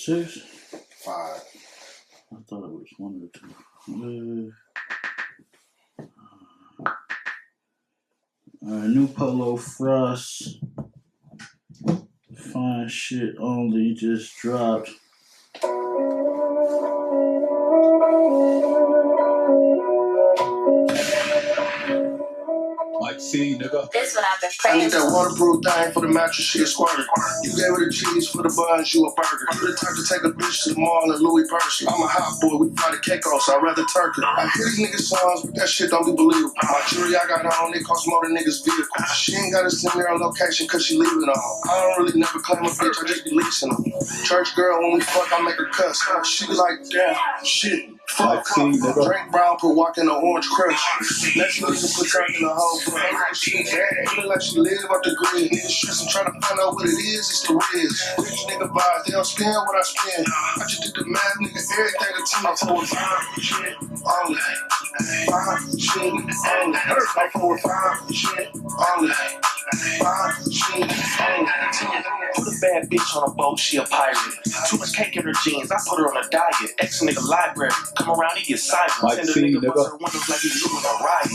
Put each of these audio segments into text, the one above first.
6? 5. I thought it was 1 or 2. New Polo Frost. Fine shit only just dropped. Like, see, nigga. This what I've been I praying need that for. waterproof thing for the mattress shit squirter. You gave her the cheese for the buns, you a burger. You the type to take a bitch to the mall and Louis Percy. I'm a hot boy, we fry the cake off, so I'd rather turkey. I hear these niggas songs, but that shit don't be believable. My jewelry I got on, it costs more than niggas' vehicle. She ain't gotta send me her location cause she leave it on. I don't really never claim a bitch, I just be leasing them. Church girl, when we fuck, I make her cuss. She be like, damn, shit. Like, see, nigga. Drink brown, put walk in the orange crush. Next nigga put her in the whole front. She bad, feel like she live up the grid. Niggas stressing, trying to find out what it is, it's the Riz. Rich nigga vibes, they don't spend what I spend. I just did the math, nigga, everything a team. I forward 5 shit only. 5 shit only. I forward 5 shit only. 5 shit only. Put a bad bitch on a boat, she a pirate. Too much cake in her jeans, I put her on a diet. Ex nigga library, come around, he get silent. Like, Send a see, nigga nigga. bust her windows like he's doing a riot.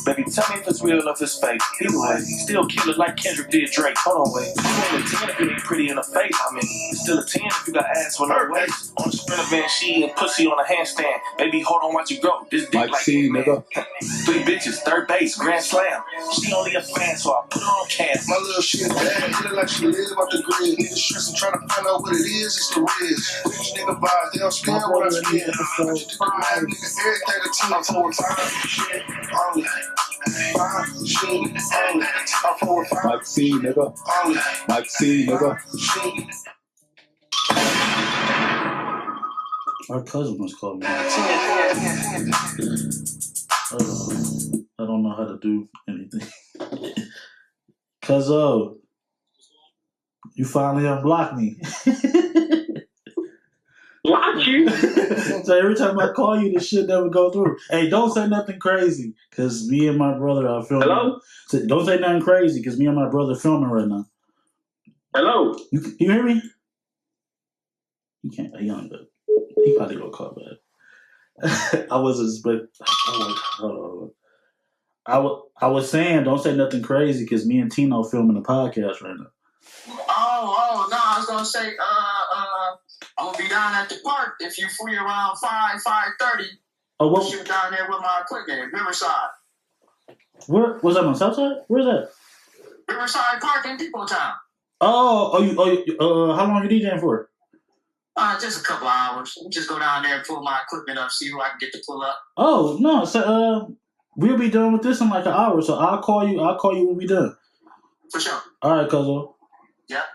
Baby, tell me if it's real or if it's fake. Either way, still kill it like Kendrick did Drake. Hold on, wait. You ain't a 10 if you ain't pretty in the face. I mean, it's still a 10 if you got ass with no waist. On the sprinter van, she eating pussy on a handstand. Baby, hold on, watch you go. This dick Like, see, nigga. 3 bitches, third base, grand slam. She only a fan, so I put her on cam. My little shit bad, feel like she live off the grid. Niggas stressing, trying to find out what it is, it's the Riz. Rich nigga vibes, they don't spend what I spend. I just did the math, nigga, everything a team. I forward 5 shit only. 5 shit only. I forward 5 Like, see, nigga. only. Like, see, nigga. Shit. Our cousin was calling me. I don't know how to do anything. Cuz you finally unblocked me. Block you? So every time I call you, this shit never go through. Hey, don't say nothing crazy, cause me and my brother are filming. Hello? Don't say nothing crazy, cause me and my brother filming right now. Hello? You hear me? He can't. He on the. He probably gonna call back. I wasn't expecting. Hold on. I was saying, don't say nothing crazy, cause me and Tino filming a podcast right now. Oh, no, I was gonna say, I'm gonna be down at the park if you free around 5:30. Oh, what? Shoot down there with my equipment, Riverside. Where was that on Southside? Where's that? Riverside Park in Depot Town. How long you DJing for? Just a couple hours. Just go down there and pull my equipment up, see who I can get to pull up. Oh no, so we'll be done with this in like an hour, so I'll call you when we done. For sure. All right, Cuzzo. Yeah.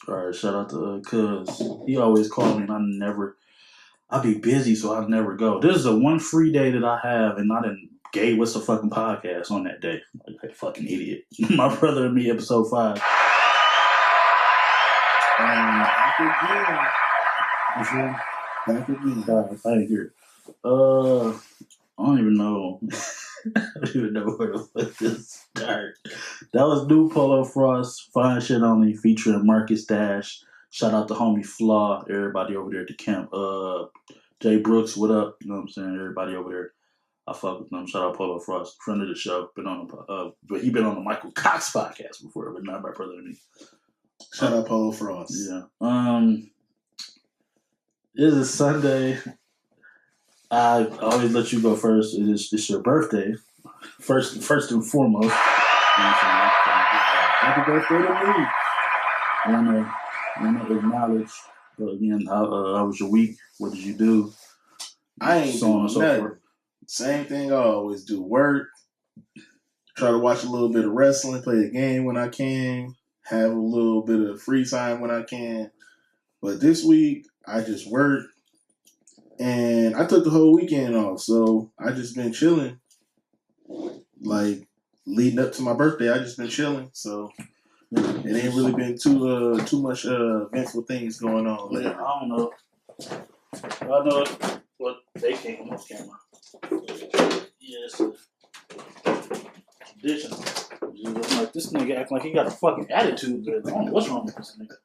All right, shout out to Cuz. He always calls me and I be busy, so I never go. This is the one free day that I have, and I done gave What's the Fucking Podcast on that day. Like a fucking idiot. My Brother and Me, episode 5. Back again. I didn't hear it. I don't even know. I don't even know where the fuck this start. That was New Polo Frost, Fine Shit Only, featuring Marcus Dash. Shout out to homie Flaw, everybody over there at the camp. Jay Brooks, what up? You know what I'm saying? Everybody over there. I fuck with them. Shout out Polo Frost, friend of the show. Been on but he been on the Michael Cox podcast before, but not my brother and me. Shout out Polo Frost. Yeah. It is Sunday. I always let you go first. It's your birthday. First and foremost. Happy birthday to me. I want to acknowledge, but again, how was your week? What did you do? I ain't so on and so nothing. forth. Same thing I always do. Work. Try to watch a little bit of wrestling, play the game when I can, have a little bit of free time when I can. But this week, I just worked. And I took the whole weekend off, so I just been chilling. Like, leading up to my birthday, I just been chilling. So it ain't really been too much eventful things going on lately. Yeah, I don't know. I know what they came on camera. Yes. Tradition. I'm like, this nigga acting like he got a fucking attitude. I don't know what's wrong with this nigga.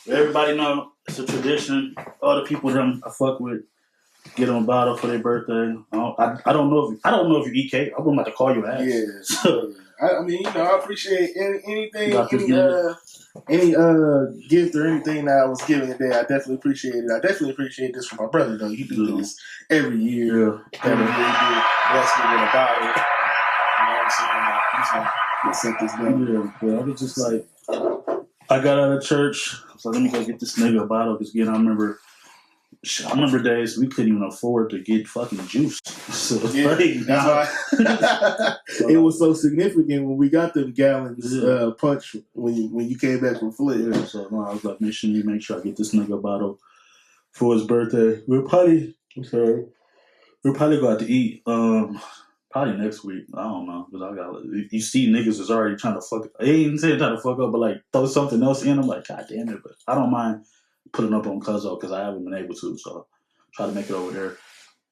Everybody know it's a tradition. All the people that I fuck with get on bottle for their birthday. I don't know if you eat cake. I'm about to call your ass. Yeah. So, I mean, I appreciate anything, any gift or anything that I was given today. I definitely appreciate it. I definitely appreciate this from my brother though. He do this every year. Yeah. Every year he do bless me with a bottle. You know what I'm saying? He's gonna set this down. Yeah. I was just like, I got out of church. So let me go get this nigga a bottle because again, I remember days we couldn't even afford to get fucking juice. So Yeah, that's why it was so significant when we got them gallons punch when you came back from Flip. Yeah, so no, I was like, make sure I get this nigga a bottle for his birthday. We'll probably go out to eat. Probably next week. I don't know because you see niggas is already trying to fuck. I ain't saying trying to fuck up, but like throw something else in. I'm like, God damn it! But I don't mind putting up on Cuzzo because I haven't been able to. So try to make it over there.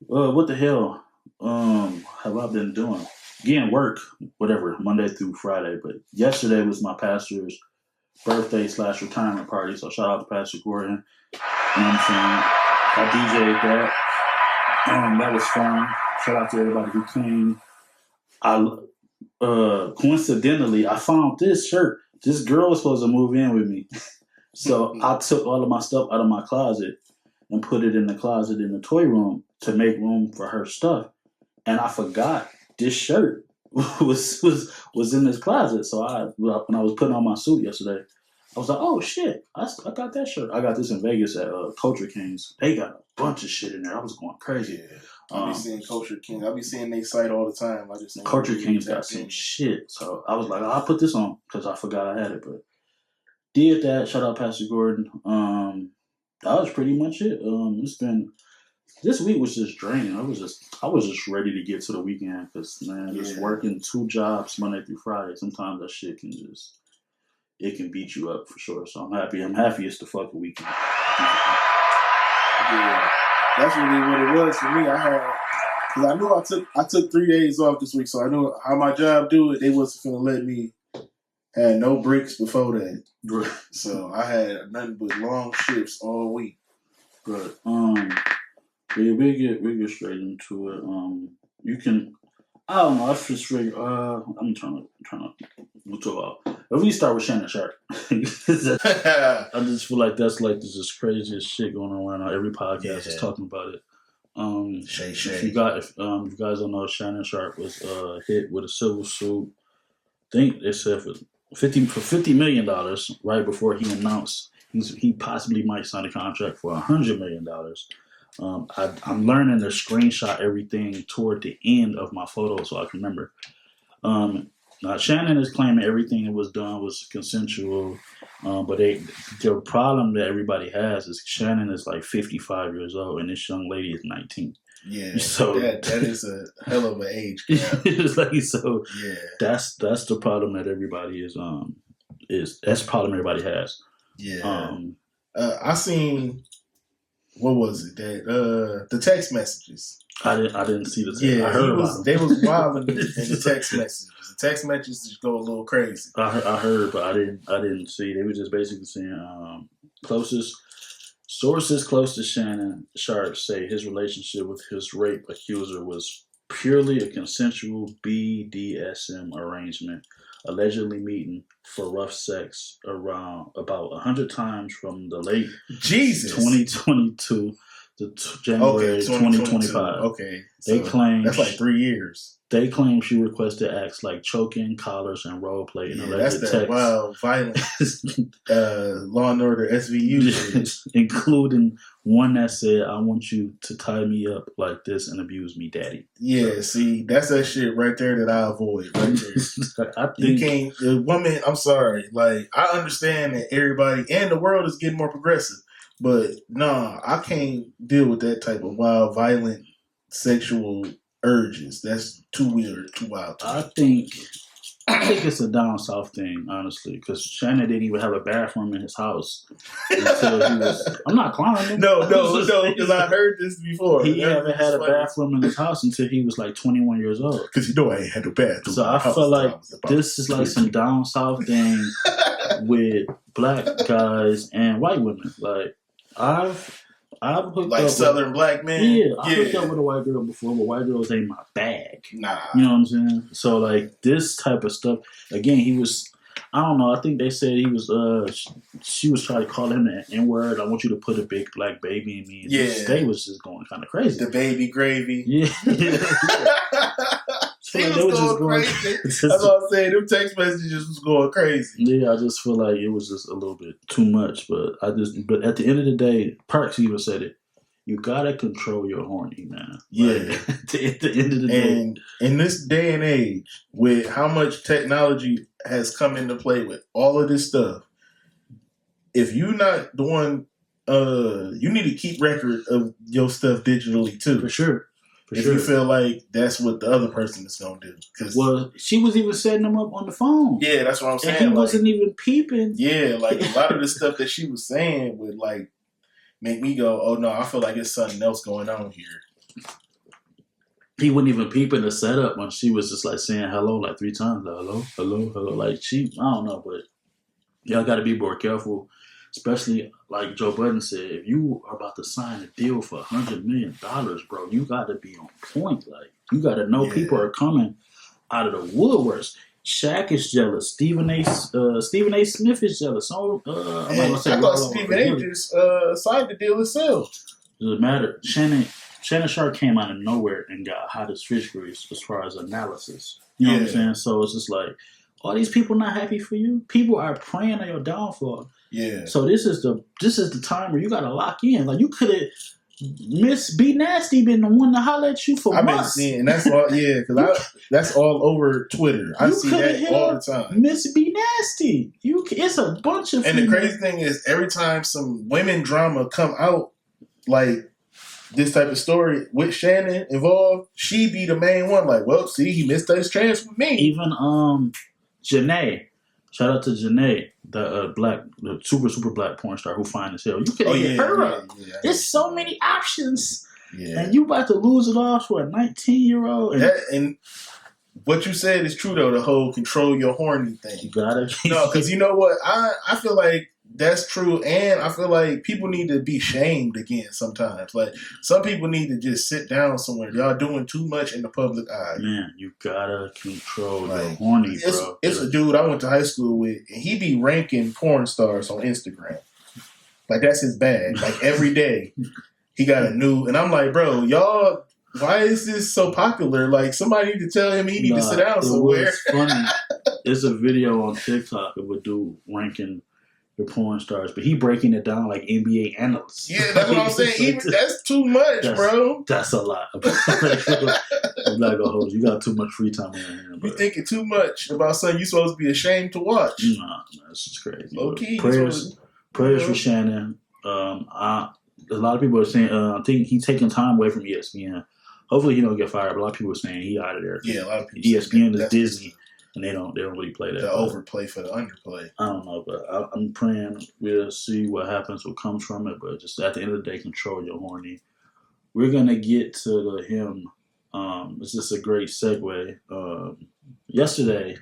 What the hell have I been doing? Getting work, whatever, Monday through Friday. But yesterday was my pastor's birthday / retirement party. So shout out to Pastor Gordon. You know what I'm saying? I DJ'd that. That was fun. Shout out to everybody who came. Coincidentally, I found this shirt. This girl was supposed to move in with me. So I took all of my stuff out of my closet and put it in the closet in the toy room to make room for her stuff. And I forgot this shirt was in this closet. So when I was putting on my suit yesterday, I was like, oh shit, I got that shirt. I got this in Vegas at Culture Kings. They got a bunch of shit in there. I was going crazy. Yeah. I be seeing Culture Kings. I be seeing their site all the time. I just Culture Kings got some shit. So I was like, I'll put this on because I forgot I had it. But did that. Shout out Pastor Gordon. That was pretty much it. This week was just draining. I was just ready to get to the weekend because just working 2 jobs Monday through Friday. Sometimes that shit can beat you up for sure. So I'm happy. I'm happy it's the fucking weekend. Yeah, that's really what it was for me. Because I knew I took 3 days off this week, so I knew how my job do it. They wasn't gonna let me have no breaks before that. Right. So I had nothing but long shifts all week. But we get straight into it. You can. I don't know. I just figure. I'm trying to. We'll talk about. If we start with Shannon Sharp, I just feel like that's like this craziest shit going on right now. Every podcast is talking about it. If you guys don't know, Shannon Sharp was hit with a civil suit. I think they said for $50 million right before he announced he possibly might sign a contract for $100 million. I'm learning to screenshot everything toward the end of my photo so I can remember. Now Shannon is claiming everything that was done was consensual, but the problem that everybody has is Shannon is like 55 years old and this young lady is 19. Yeah, so that is a hell of an age gap. It's like, so yeah, that's the problem that everybody that's the problem everybody has. Yeah, I seen. What was it? That the text messages. I didn't see the text. Yeah, I heard about them. They was wild in the text messages. The text messages go a little crazy. I heard, but I didn't see. They were just basically saying sources close to Shannon Sharp say his relationship with his rape accuser was purely a consensual BDSM arrangement, allegedly meeting for rough sex around about 100 times from the late 2022 to January 2025. Okay, they claim that's like 3 years. They claim she requested acts like choking, collars, and role play in alleged that's that wild, violent Law and Order SVU, including one that said, "I want you to tie me up like this and abuse me, daddy." Yeah, see, that's that shit right there that I avoid. Right there, I think you can't. The woman, I'm sorry, like I understand that everybody and the world is getting more progressive, but nah, I can't deal with that type of wild, violent, sexual urges. That's too weird, too wild. I think I think it's a down south thing, honestly, because Shannon didn't even have a bathroom in his house until he was. I'm not clowning. No, because I heard this before. He haven't had a bathroom in his house until he was like 21 years old. Because I ain't had no bathroom. So I feel like this is like some down south thing with black guys and white women. Like I've hooked like up Southern with, black men. Yeah, I hooked up with a white girl before, but white girls ain't my bag. Nah, you know what I'm saying. So like this type of stuff. Again, he was. I don't know. I think they said he was. She was trying to call him an N-word. I want you to put a big black baby in me. And they was just going kind of crazy. The baby gravy. Yeah. He was going crazy. That's what I'm saying. Them text messages was going crazy. Yeah, I just feel like it was just a little bit too much. But but at the end of the day, Parks even said it. You gotta control your horny, man. Yeah. Like, at the end of the day. And in this day and age, with how much technology has come into play with all of this stuff, if you're not the one, you need to keep record of your stuff digitally too. For sure. You feel like that's what the other person is gonna do. Well, she was even setting them up on the phone. Yeah, that's what I'm saying. And he wasn't even peeping. Yeah, like a lot of the stuff that she was saying would like make me go, oh no, I feel like there's something else going on here. He wouldn't even peep in the setup when she was just like saying hello like 3 times. Like, hello. Like I don't know, but y'all got to be more careful. Especially like Joe Budden said, if you are about to sign a deal for $100 million, bro, you got to be on point. Like you got to know people are coming out of the woodworks. Shaq is jealous. Stephen A. Smith is jealous. So, I thought Stephen A. just signed the deal himself. Doesn't matter. Shannon Sharp came out of nowhere and got hottest fish grease as far as analysis. You know what I'm saying? So it's just like, all these people not happy for you. People are praying on your downfall. Yeah. So this is the time where you gotta lock in. Like you could have Miss B Nasty been the one to holler at you for months. I've been seeing that's all. Yeah, because that's all over Twitter. I see that all the time. Miss B Nasty. It's a bunch of. And the crazy thing is, every time some women drama come out, like this type of story with Shannon involved, she be the main one. Like, well, see, he missed his chance with me. Even Janae. Shout out to Janae, the super black porn star who fine as hell. You could hit her up. Yeah. There's so many options. Yeah. And you about to lose it all for a 19-year-old. And what you said is true though, the whole control your horny thing. You gotta. No, because you know what? I feel like that's true, and I feel like people need to be shamed again sometimes. Like some people need to just sit down somewhere. Y'all doing too much in the public eye. Man, you gotta control your horny, bro. It's a dude I went to high school with, and he be ranking porn stars on Instagram. Like that's his bag. Like every day, he got a new. And I'm like, bro, y'all, why is this so popular? Like somebody need to tell him he need to sit down somewhere. It's funny. It's a video on TikTok of a dude ranking the porn stars, but he breaking it down like NBA analysts. Yeah, that's what I'm saying. Even that's too much, bro. That's a lot. I'm not gonna hold you. You got too much free time in your hand. You thinking too much about something you supposed to be ashamed to watch. Nah, this is crazy. Okay, prayers for Shannon. A lot of people are saying I think he's taking time away from ESPN. Hopefully he don't get fired, but a lot of people are saying he out of there. Yeah, a lot of people. ESPN is Disney. And they don't really play that. The overplay for the underplay. I don't know, but I'm praying we'll see what happens, what comes from it. But just at the end of the day, control your horny. We're gonna get to the hymn. It's just a great segue. Yesterday,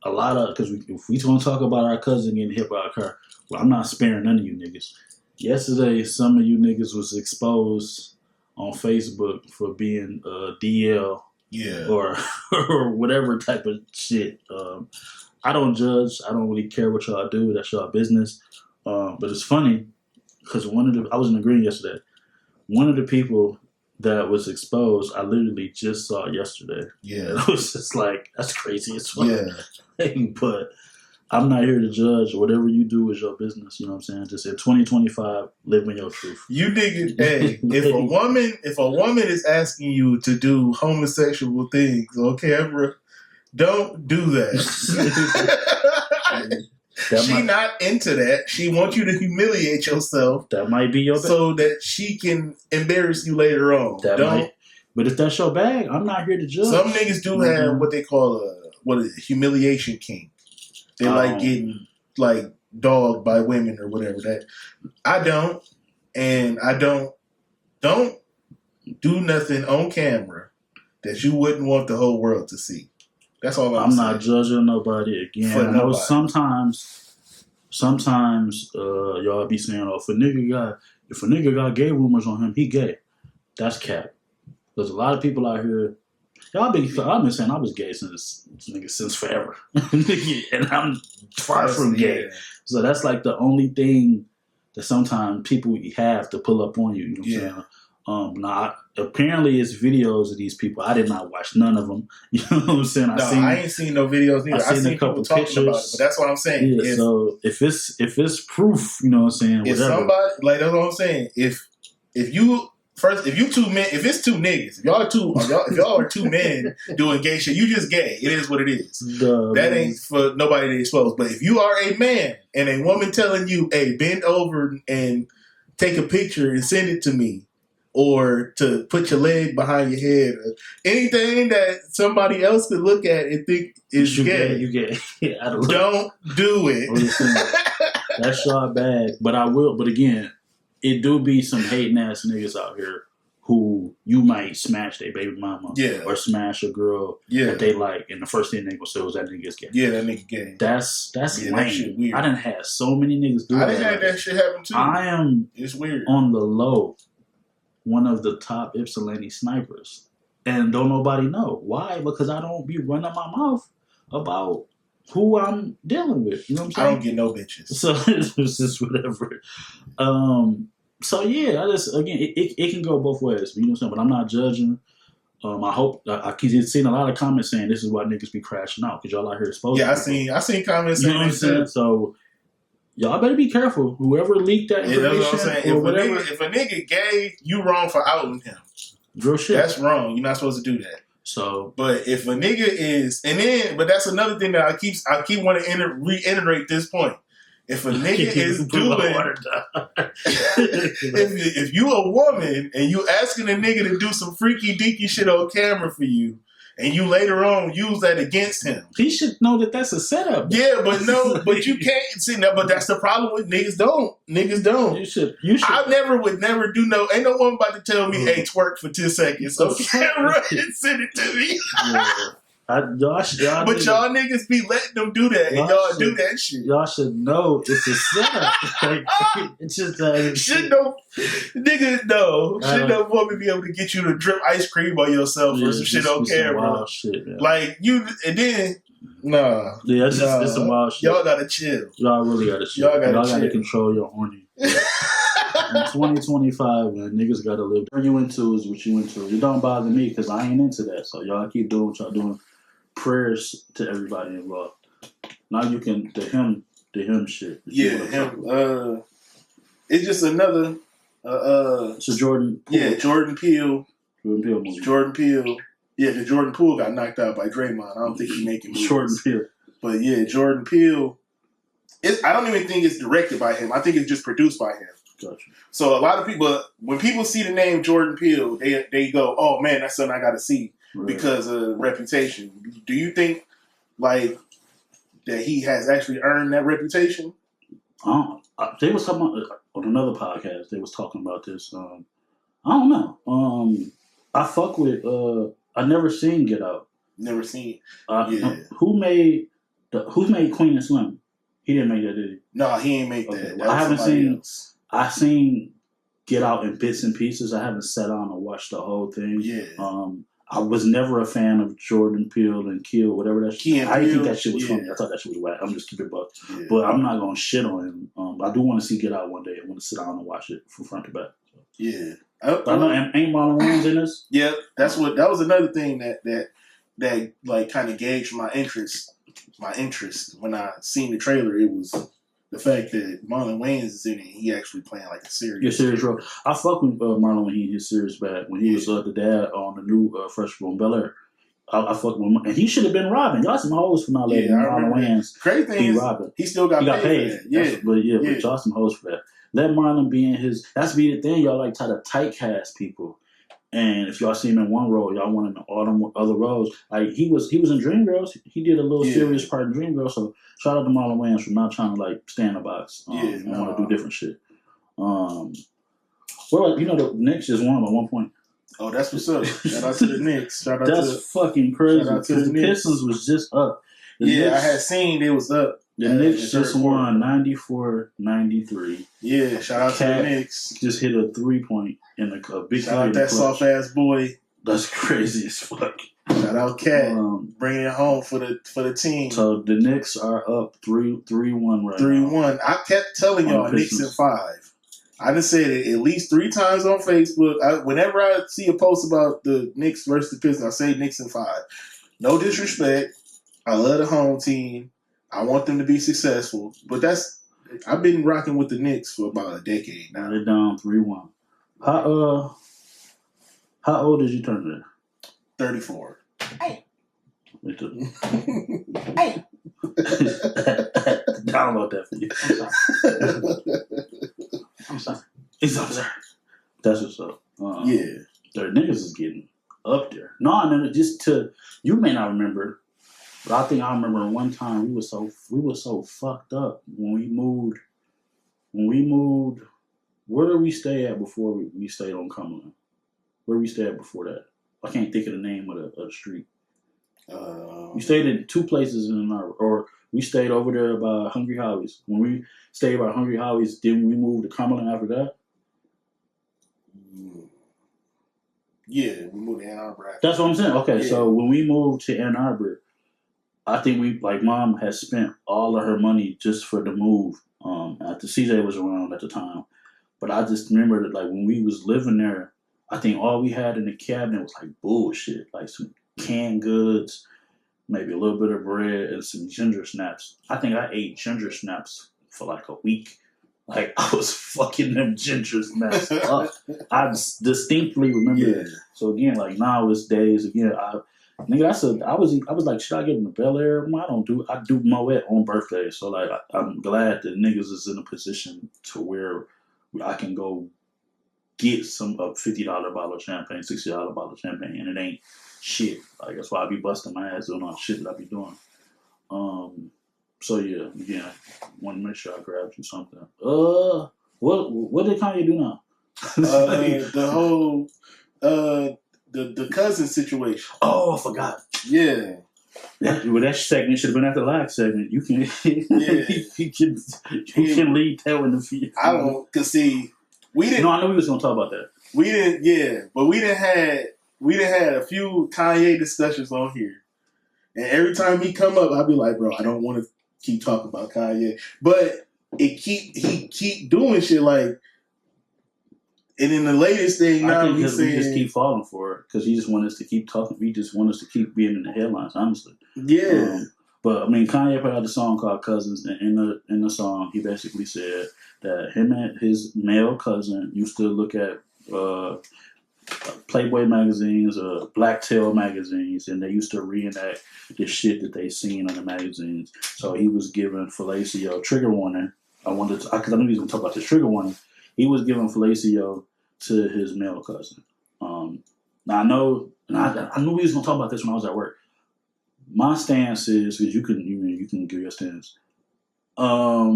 a lot of because if we want to talk about our cousin getting hit by a car, well, I'm not sparing none of you niggas. Yesterday, some of you niggas was exposed on Facebook for being DL. Yeah. Or whatever type of shit. I don't judge. I don't really care what y'all do. That's y'all business. But it's funny because I was in the green yesterday. One of the people that was exposed, I literally just saw yesterday. Yeah. It was just like, that's crazy as fuck. Yeah. But I'm not here to judge. Whatever you do is your business. You know what I'm saying? Just in 2025, live in your truth. You niggas, hey, if a woman is asking you to do homosexual things on camera, don't do that. She not into that. She wants you to humiliate yourself. That might be your bag. So that she can embarrass you later on. But if that's your bag, I'm not here to judge. Some niggas do have what they call a what is it, humiliation king. They like getting like dogged by women or whatever. That I don't, and I don't do nothing on camera that you wouldn't want the whole world to see. That's all I'm saying. not judging nobody again. For I know nobody. sometimes y'all be saying, "Oh, if a nigga got gay rumors on him, he gay." That's cap. There's a lot of people out here. I've been saying I was gay since forever, and I'm far from gay. Yeah. So that's like the only thing that sometimes people have to pull up on you. You know what I'm saying? Now, apparently it's videos of these people. I did not watch none of them. You know what I'm saying? I ain't seen no videos either. I seen a couple people talking pictures about it, but that's what I'm saying. Yeah. So if it's proof, you know what I'm saying? If Whatever. somebody like that's what I'm saying. If it's two niggas, if y'all are two men doing gay shit, you just gay. It is what it is. That ain't for nobody to expose. But if you are a man and a woman telling you, "Hey, bend over and take a picture and send it to me," or to put your leg behind your head, or anything that somebody else could look at and think is gay, you gay. don't do it. That's y'all bad. But I will. But again, it do be some hating ass niggas out here who you might smash their baby mama, or smash a girl that they like, and the first thing they gonna say was that nigga's gay. Yeah, that nigga gay. That's lame. That shit weird. I done had so many niggas do that. I done had that shit happen too. It's weird. On the low, one of the top Ypsilanti snipers, and don't nobody know why, because I don't be running my mouth about who I'm dealing with. You know what I'm saying? I don't get no bitches. So it's just whatever. So yeah, it can go both ways. You know what I'm saying? But I'm not judging. I hope I keep seeing a lot of comments saying this is why niggas be crashing out because y'all out here exposing. Yeah, I seen comments saying that. So y'all better be careful. Whoever leaked that information, that's what I'm saying. If a nigga gay, you wrong for outing him. Real shit. That's wrong. You're not supposed to do that. So, but if a nigga is, but that's another thing that I keep wanting to reiterate this point. If a nigga is doing, if you a woman and you asking a nigga to do some freaky deaky shit on camera for you, and you later on use that against him, he should know that that's a setup. Yeah, but you can't see that. But that's the problem with niggas. Niggas don't. You should. I would never do no. Ain't no one about to tell me, "Hey, twerk for 10 seconds on camera and send it to me." Yeah. But y'all niggas be letting them do that, and y'all do that shit. Y'all should know it's a setup. It's just should no woman be able to get you to drip ice cream on yourself or some shit on camera. Wild shit, man. Like you, and then it's some wild shit. Y'all gotta chill. Y'all really gotta chill. Y'all gotta control your horny. In 2025, man, niggas gotta live. What you into is what you into. It don't bother me because I ain't into that. So y'all keep doing what y'all doing. Prayers to everybody involved. Now you can the him shit. Yeah, him. It's just another. So Jordan. Poole. Yeah, Jordan Peele. Movie. Jordan Peele. Yeah, because Jordan Poole got knocked out by Draymond. I don't think he's making movies. Jordan Peele. But yeah, Jordan Peele. I don't even think it's directed by him. I think it's just produced by him. Gotcha. So a lot of people, when people see the name Jordan Peele, they go, "Oh man, that's something I got to see." Right. Because of reputation. Do you think like that he has actually earned that reputation? They was talking about, on another podcast. They was talking about this. I don't know. I fuck with. I never seen Get Out. Never seen. Yeah. Who made Queen and Slim? He didn't make that, did he? No, he ain't make that. Well, I haven't seen. Else. I seen Get Out in bits and pieces. I haven't sat down and watched the whole thing. Yeah. I was never a fan of Jordan Peele and Kill, whatever that shit. I didn't think that shit was funny. I thought that shit was whack. I'm just keeping it buck. Yeah. But I'm not going to shit on him. I do want to see Get Out one day. I want to sit down and watch it from front to back. So. Yeah. I know, ain't Marlon Wayans in this? Yeah, that was another thing that like kind of gauged my interest. My interest when I seen the trailer, it was the fact that Marlon Wayans is in it. He actually playing like a serious role. I fuck with Marlon when he his serious back when he was the dad on the new Fresh from Bel-Air. I fuck with him, and he should have been Robin. Y'all some hoes for not letting Marlon Wayans Crazy thing is Robin. He still got paid. But y'all some hoes for that. Let Marlon be in his. That's be the thing. Y'all like try to typecast people. And if y'all see him in one role, y'all want him in all them other roles. Like he was in Dreamgirls. He did a little serious part in Dreamgirls. So shout out to Marlon Wayans for not trying to like stay in the box. And want to do different shit. Well, the Knicks just won by 1 point. Oh, that's what's up. Shout out to the Knicks. That's fucking crazy. Shout out to the Pistons was just up. Knicks, I had seen it was up. The Knicks just won 94-93. Yeah, shout out to the Knicks. Just hit a 3-point in a big. Shout out that soft ass boy. That's crazy as fuck. Shout out Cat, bringing it home for the team. So the Knicks are up 3-1 right 3-1. I kept telling y'all Knicks in 5. I done said it at least 3 times on Facebook. Whenever I see a post about the Knicks versus the Pistons, I say Knicks in 5. No disrespect. I love the home team. I want them to be successful. But I've been rocking with the Knicks for about a decade now. They're down 3-1. How old did you turn to that? 34. Hey. Hey. Download that for you. I'm sorry. It's up there. That's what's up. Yeah. Their niggas is getting up there. No, you may not remember, but I think I remember one time we were so fucked up when we moved. Where did we stay at before we stayed on Cumberland? Where we stayed at before that? I can't think of the name of the street. We stayed in 2 places in Ann Arbor, or we stayed over there by Hungry Howie's. When we stayed by Hungry Howie's, didn't we move to Cumberland after that? Yeah, we moved to Ann Arbor. That's what I'm saying. Okay, yeah. So when we moved to Ann Arbor, I think Mom had spent all of her money just for the move. After CJ was around at the time, but I just remember that like when we was living there, I think all we had in the cabinet was like bullshit, like some canned goods, maybe a little bit of bread and some ginger snaps. I think I ate ginger snaps for like a week. Like I was fucking them ginger snaps up. I distinctly remember that. So again, like nowadays, again, I was like, should I get in the Bel Air? I do Moet on birthdays. So like I'm glad that niggas is in a position to where I can go get some $50 bottle of champagne, $60 bottle of champagne, and it ain't shit. Like that's why I be busting my ass doing all the shit that I be doing. So yeah, again, I want to make sure I grabbed you something. What did Kanye do now? The whole the cousin situation. Oh, I forgot. Yeah. That segment should have been at the last segment. You can, you can lead that in the future. I don't, cause see, we didn't. No, I know we was gonna talk about that. We didn't. Yeah, but we didn't had a few Kanye discussions on here, and every time he come up, I'll be like, bro, I don't want to keep talking about Kanye, but he keep doing shit like. And in the latest thing now, we just keep falling for it because he just want us to keep talking. He just want us to keep being in the headlines, honestly. Yeah. But I mean, Kanye put out a song called "Cousins," and in the song, he basically said that him and his male cousin used to look at Playboy magazines or Blacktail magazines, and they used to reenact the shit that they seen on the magazines. So he was giving Falacio trigger warning. Because I knew he was going to talk about this trigger warning. He was giving Falacio to his male cousin. Now I know, and I knew we was gonna talk about this when I was at work. My stance is, because you can give your stance. I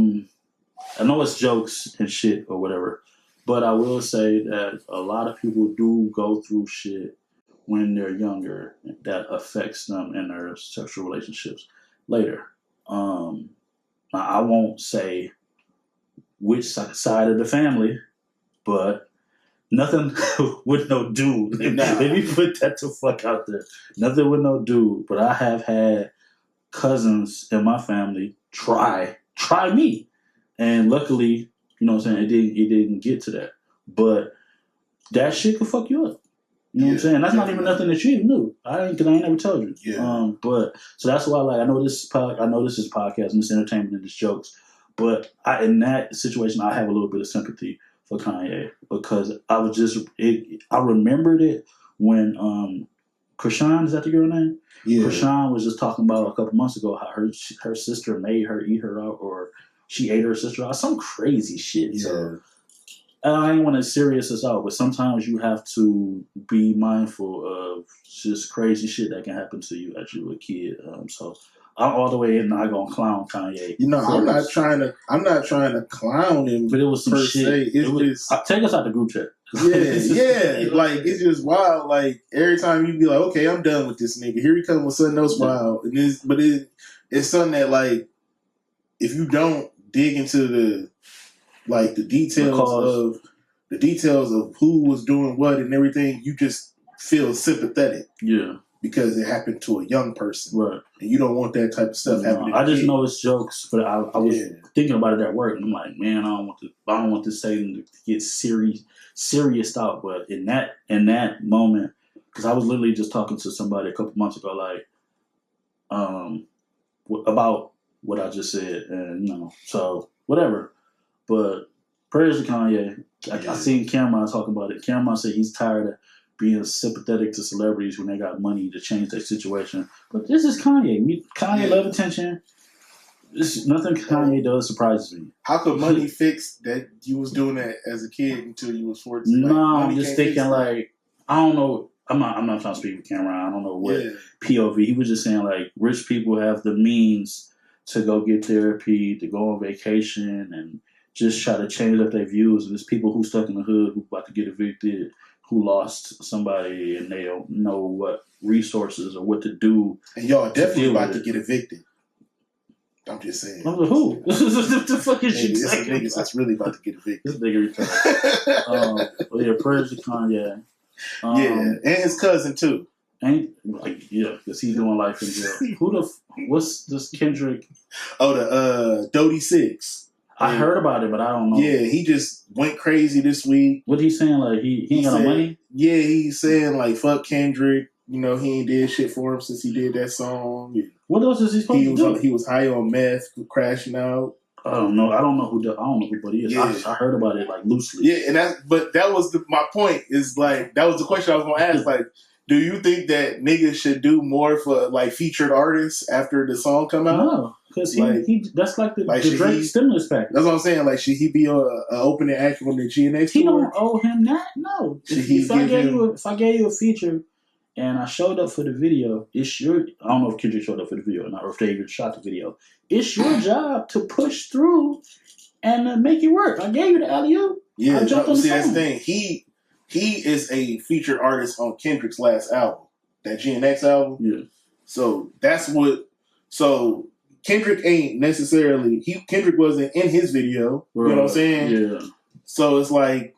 know it's jokes and shit or whatever, but I will say that a lot of people do go through shit when they're younger that affects them in their sexual relationships later. Now I won't say which side of the family, but nothing with no dude. Let me put that the fuck out there. Nothing with no dude, but I have had cousins in my family try me, and luckily, you know what I'm saying, it didn't get to that. But that shit could fuck you up. You know what I'm saying? That's not even nothing that you even knew. Because I ain't never told you. Yeah. But so that's why, like, I know this is podcast and it's entertainment and it's jokes. But in that situation, I have a little bit of sympathy for Kanye because I remembered it when Krishan, is that the girl name? Yeah. Krishan was just talking about a couple months ago how her sister made her eat her out, or she ate her sister out, some crazy shit. Yeah. So I ain't want to serious this out, but sometimes you have to be mindful of just crazy shit that can happen to you as you a kid. So I'm all the way in not gonna clown Kanye. You know, I'm not trying to clown him, but it was some per shit. se. It's just take us out the group chat. yeah. Like it's just wild. Like every time you be like, okay, I'm done with this nigga. Here he comes with something else wild, and it's something that like if you don't dig into the details of who was doing what and everything, you just feel sympathetic. Yeah. Because it happened to a young person. Right. And you don't want that type of stuff happening. I just know it's jokes, but I was thinking about it at work, and I'm like, man, I don't want this statement to get serious out. But in that moment, because I was literally just talking to somebody a couple months ago, like, about what I just said, and so whatever. But prayers to Kanye. I seen Cameron talking about it. Cameron said he's tired of being sympathetic to celebrities when they got money to change their situation. But this is Kanye. Kanye love attention. Nothing Kanye does surprises me. How could money fix that? You was doing that as a kid until you was 14. No, I'm just thinking like I don't know. I'm not trying to speak with Cameron. I don't know what POV. He was just saying like rich people have the means to go get therapy, to go on vacation, and just try to change up their views. And there's people who stuck in the hood who about to get evicted, who lost somebody, and they don't know what resources or what to do. And y'all definitely about to get evicted. I'm just saying. Who? The fuck is you saying? Niggas that's really about to get evicted. This nigga retarded. But yeah, prayers to Kanye. And his cousin too. Because he's doing life in jail. What's this Kendrick? Oh, the Dodie Six. I heard about it, but I don't know. Yeah, he just went crazy this week. What he saying? Like he ain't got no money? Yeah, he's saying like fuck Kendrick. He ain't did shit for him since he did that song. What else is he supposed to do? He was high on meth, crashing out. I don't know. I don't know who he is. Yeah. I heard about it like loosely. Yeah, and that was my point. Is like that was the question I was gonna ask. Like, do you think that niggas should do more for like featured artists after the song come out? No, because that's like the Drake stimulus package. That's what I'm saying. Like, should he be an opening act on the GNX He tour? don't owe him that. No. If I gave you a feature and I showed up for the video, it's your. I don't know if Kendrick showed up for the video or not, or if they even shot the video. It's your job to push through and make it work. I gave you the alley-oop. Yeah, that's the thing. He is a featured artist on Kendrick's last album, that GNX album. Yeah. So that's what. So Kendrick ain't necessarily. Kendrick wasn't in his video. You know what I'm saying? Yeah. So it's like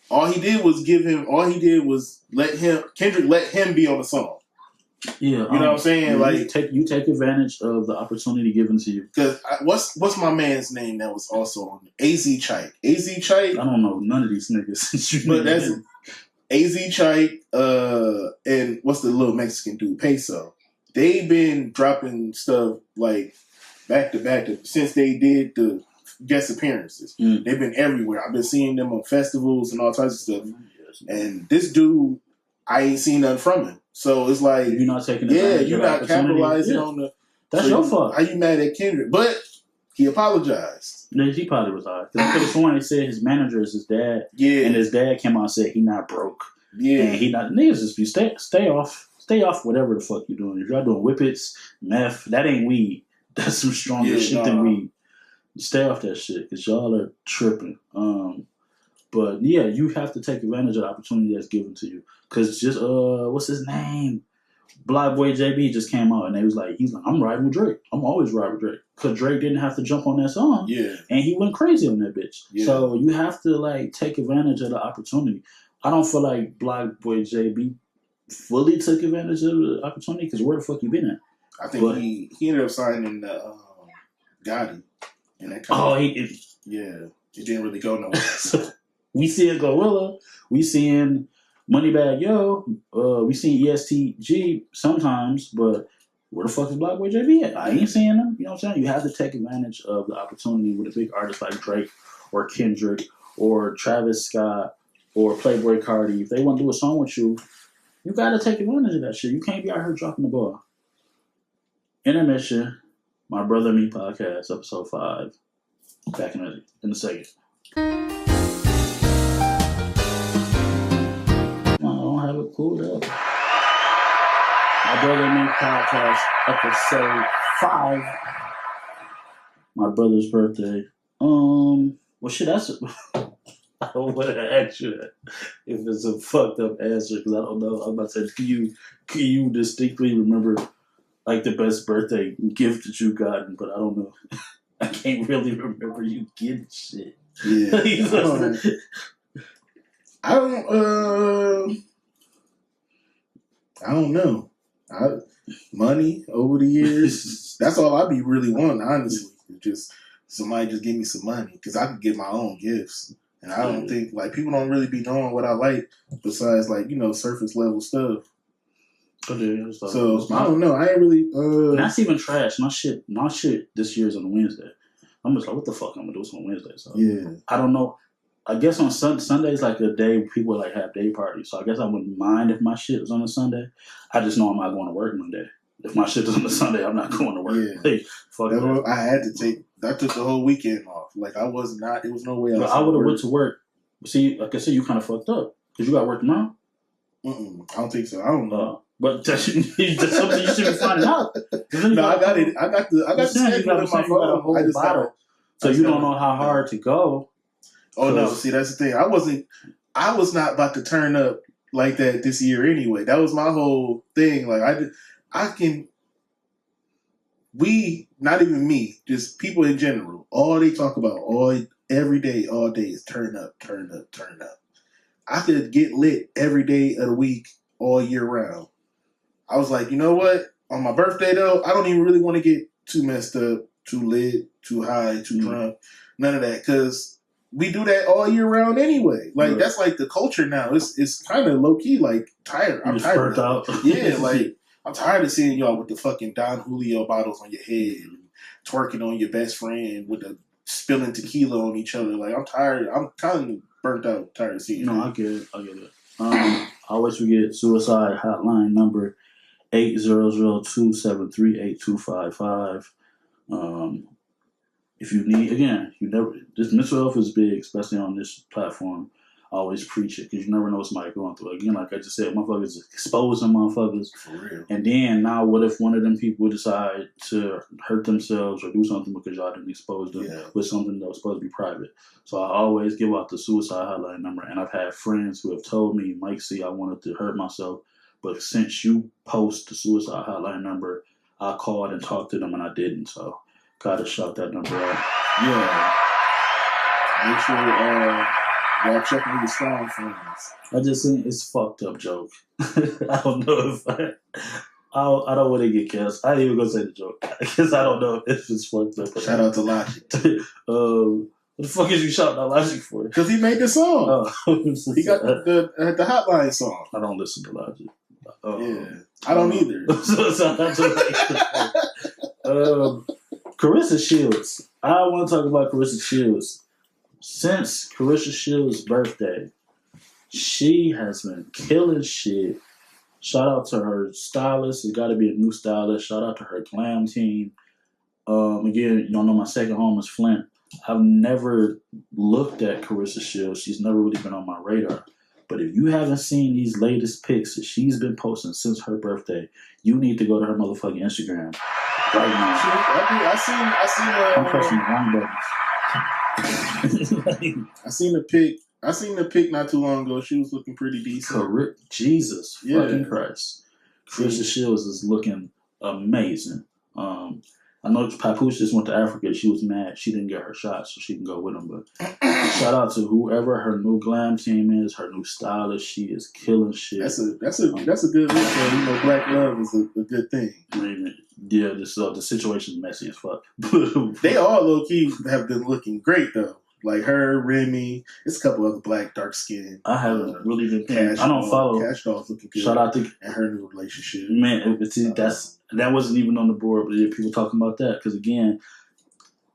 all he did was Kendrick let him be on the song. Yeah, you know what I'm saying? Like you take advantage of the opportunity given to you. Because what's my man's name that was also on AZ Chike? AZ Chike. I don't know none of these niggas. But that's AZ Chike. And what's the little Mexican dude? Peso. They've been dropping stuff like back to back since they did the guest appearances. They've been everywhere. I've been seeing them on festivals and all types of stuff. And this dude, I ain't seen nothing from him. So it's like you're not taking advantage. You're not capitalizing on the. That's your fault. How you mad at Kendrick? But he apologized. No, he probably was high. Because I could have sworn he said his manager is his dad. Yeah, and his dad came out and said he not broke. Yeah, and he not niggas just be stay off whatever the fuck you're doing. If y'all doing whippets, meth, that ain't weed. That's some stronger shit than weed. Stay off that shit because y'all are tripping. But yeah, you have to take advantage of the opportunity that's given to you. Cause just what's his name? Black Boy JB just came out and he's like, I'm riding with Drake. I'm always riding with Drake. Cause Drake didn't have to jump on that song. Yeah. And he went crazy on that bitch. Yeah. So you have to like take advantage of the opportunity. I don't feel like Black Boy JB fully took advantage of the opportunity because where the fuck you been at? I think he ended up signing Gotti. And that it didn't really go nowhere. We seeing Gorilla. We seeing Moneybag Yo. We seeing ESTG sometimes, but where the fuck is Black Boy JB at? I ain't seeing them. You know what I'm saying? You have to take advantage of the opportunity with a big artist like Drake or Kendrick or Travis Scott or Playboi Carti. If they want to do a song with you, you got to take advantage of that shit. You can't be out here dropping the ball. Intermission, My Brother and Me podcast, episode 5. Back in a second. pulled up. My Brother and Me podcast, episode 5. My brother's birthday. Well, shit, that's. I don't want to ask you that if it's a fucked up answer because I don't know. I'm about to say, can you distinctly remember like the best birthday gift that you gotten? But I don't know. I can't really remember you getting shit. Yeah. I don't know. Money over the years. That's all I be really wanting, honestly. Just somebody just give me some money because I can get my own gifts. And I don't think like people don't really be knowing what I like besides like surface level stuff. So I don't know. I ain't really. That's even trash. My shit this year's on Wednesday. I'm just like, what the fuck I'm gonna do this on Wednesday? So yeah, I don't know. I guess on Sunday's like a day people like have day parties. So I guess I wouldn't mind if my shit was on a Sunday. I just know I'm not going to work Monday. If my shit was on a Sunday, I'm not going to work. Yeah. Hey, fuck that. I took the whole weekend off. Like I was not. It was no way. I would have went to work. See, like I said, you kind of fucked up because you got work tomorrow. I don't think so. I don't know. But that's something you should be finding out. No, I got it. I got the schedule on my phone. I just so you don't know how hard to go. Oh no! See, that's the thing. I was not about to turn up like that this year anyway. That was my whole thing. Like not even me, just people in general. All they talk about every day, all day is turn up, turn up, turn up. I could get lit every day of the week, all year round. I was like, you know what? On my birthday though, I don't even really want to get too messed up, too lit, too high, too drunk, none of that, because we do that all year round anyway. Like that's like the culture now. It's kind of low key like tired. I'm tired. Yeah, like I'm tired of seeing y'all with the fucking Don Julio bottles on your head, and twerking on your best friend with the spilling tequila on each other. Like I'm tired. I'm kind of burnt out. Tired of seeing. No, I get it. I always forget suicide hotline number 800-273-8255. If you need, again, this mental health is big, especially on this platform. I always preach it because you never know what somebody going through. Again, like I just said, motherfuckers exposing motherfuckers. For real. And then now what if one of them people decide to hurt themselves or do something because y'all didn't expose them with something that was supposed to be private? So I always give out the suicide hotline number. And I've had friends who have told me, Mike, see, I wanted to hurt myself, but since you post the suicide hotline number, I called and talked to them and I didn't. So gotta shout that number out. Yeah. Make sure y'all check with your strong friends. I just think it's fucked up joke. I don't know if I don't want to get canceled. I ain't even gonna say the joke because I don't know if it's fucked up. Shout out to Logic. What the fuck is you shouting out Logic for? Because he made the song. He got the hotline song. I don't listen to Logic. Yeah, I don't either. Carissa Shields. I want to talk about Carissa Shields. Since Carissa Shields' birthday, she has been killing shit. Shout out to her stylist. It's got to be a new stylist. Shout out to her glam team. Again, you don't know my second home is Flint. I've never looked at Carissa Shields. She's never really been on my radar. But if you haven't seen these latest pics that she's been posting since her birthday, you need to go to her motherfucking Instagram right now. I seen I'm pressing the wrong buttons. I seen the pic not too long ago. She was looking pretty decent. Jesus fucking Christ. Carissa Shields is looking amazing. I know Papoose just went to Africa. She was mad she didn't get her shot, so she can go with him. But shout out to whoever her new glam team is, her new stylist. She is killing shit. That's a good look. So, black love is a good thing. Yeah, the situation's messy as fuck. They all low key have been looking great though. Like her, Remy, it's a couple other black dark skin. I haven't really been paying. I don't follow. Cash Doll's looking good. Shout out to and her new relationship. Man, that wasn't even on the board, but people talking about that because again,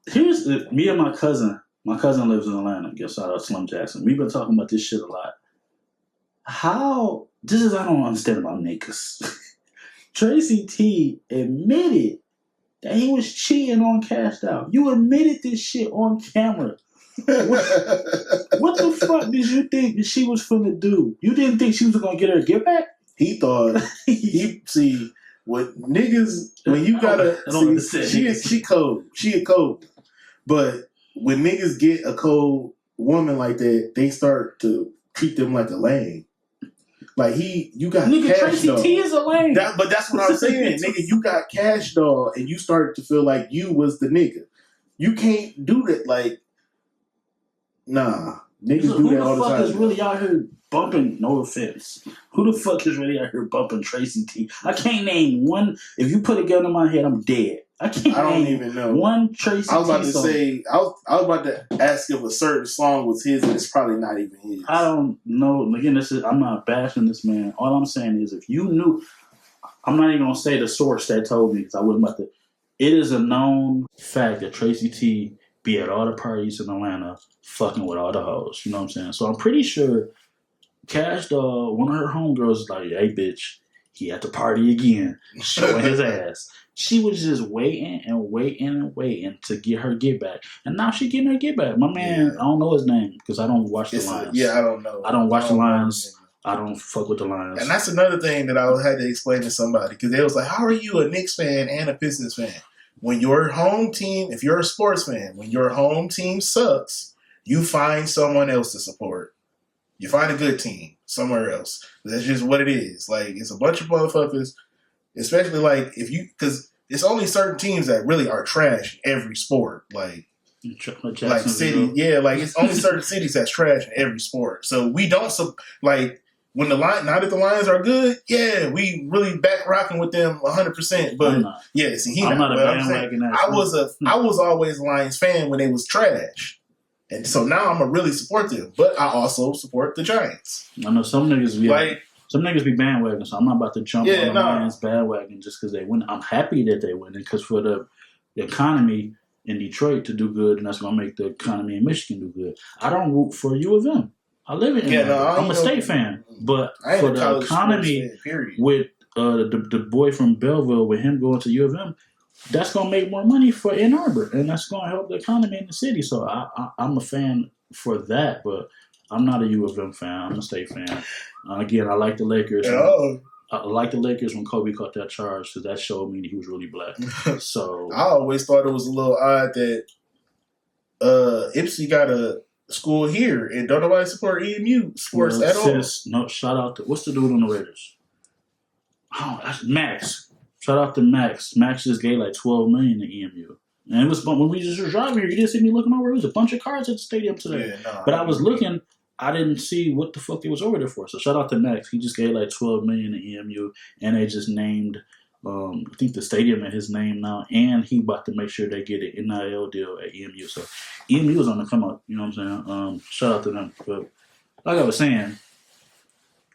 here's me and my cousin. My cousin lives in Atlanta. Shout out Slim Jackson. We've been talking about this shit a lot. I don't understand about niggas. Tracy T admitted that he was cheating on Cash Doll. You admitted this shit on camera. What the fuck did you think that she was finna do? You didn't think she was gonna get her gift back? He thought he see what niggas when you gotta she cold. She a cold. But when niggas get a cold woman like that, they start to treat them like a lame. Like you got nigga, cash Tracy dog. T is a lame. But that's what I'm saying, nigga. You got cash dog, and you started to feel like you was the nigga. You can't do that. Like, nah, niggas do that all the time. Who the fuck is really out here bumping? No offense. Who the fuck is really out here bumping Tracy T? I can't name one. If you put a gun in my head, I'm dead. I don't even know one Tracy T. I was about to song. say. I was about to ask if a certain song was his, and it's probably not even his. I don't know. Again, I'm not bashing this man. All I'm saying is, if you knew, I'm not even gonna say the source that told me because I wasn't about to. It is a known fact that Tracy T be at all the parties in Atlanta, fucking with all the hoes. You know what I'm saying? So I'm pretty sure Cash Dog, one of her homegirls, is like, "Hey, bitch, he at the party again, showing his ass." She was just waiting to get her get back. And now she getting her get back. My man, I don't know his name because I don't watch the Lions. I don't know. I don't watch the Lions. I don't fuck with the Lions. And that's another thing that I had to explain to somebody because they was like, how are you a Knicks fan and a Pistons fan? When your home team, if you're a sports fan, when your home team sucks, you find someone else to support. You find a good team somewhere else. That's just what it is. Like, it's a bunch of motherfuckers. Especially like because it's only certain teams that really are trash in every sport. Like city, like it's only certain cities that's trash in every sport. So we don't like when now that the Lions are good, we really back rocking with them 100%. But I'm not a bandwagon. I was always a Lions fan when they was trash. And so now I'm gonna really support them, but I also support the Giants. I know some niggas be bandwagon, so I'm not about to jump on the Lions bandwagon just because they win. I'm happy that they win, because for the economy in Detroit to do good, and that's gonna make the economy in Michigan do good. I don't root for U of M. I live in I'm a State fan, but for the economy with the boy from Belleville, with him going to U of M, that's going to make more money for Ann Arbor, and that's going to help the economy in the city. So I'm a fan for that, but I'm not a U of M fan. I'm a State fan. Again, I like the Lakers. I like the Lakers when Kobe caught that charge because that showed me that he was really black. So I always thought it was a little odd that Ipsy got a school here and don't nobody support EMU sports at all. No, shout out to what's the dude on the Raiders? Oh, that's Max. Shout out to Max. Max just gave like $12 million to EMU. And it was when we just were driving here, you didn't see me looking over. It was a bunch of cars at the stadium today. But I was looking, I didn't see what the fuck it was over there for. So shout out to Max. He just gave like $12 million to EMU, and they just named I think the stadium in his name now, and he about to make sure they get an NIL deal at EMU. So EMU is on the come up, you know what I'm saying? Shout out to them. But like I was saying,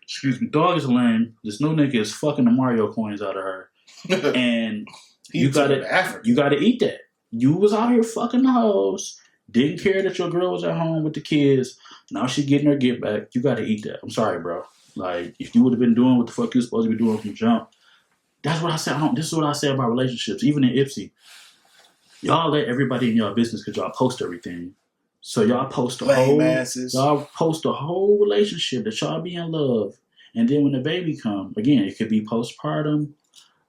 excuse me, dog is lame. This new nigga is fucking the Mario coins out of her. And you gotta eat that. You was out here fucking the hoes, didn't care that your girl was at home with the kids. Now she getting her get back. You gotta eat that. I'm sorry, bro. Like, if you would have been doing what the fuck you was supposed to be doing from jump, that's what I say. This is what I say about relationships. Even in Ipsy, y'all let everybody in y'all business because y'all post everything. So y'all post y'all post a whole relationship that y'all be in love, and then when the baby come, again, it could be postpartum.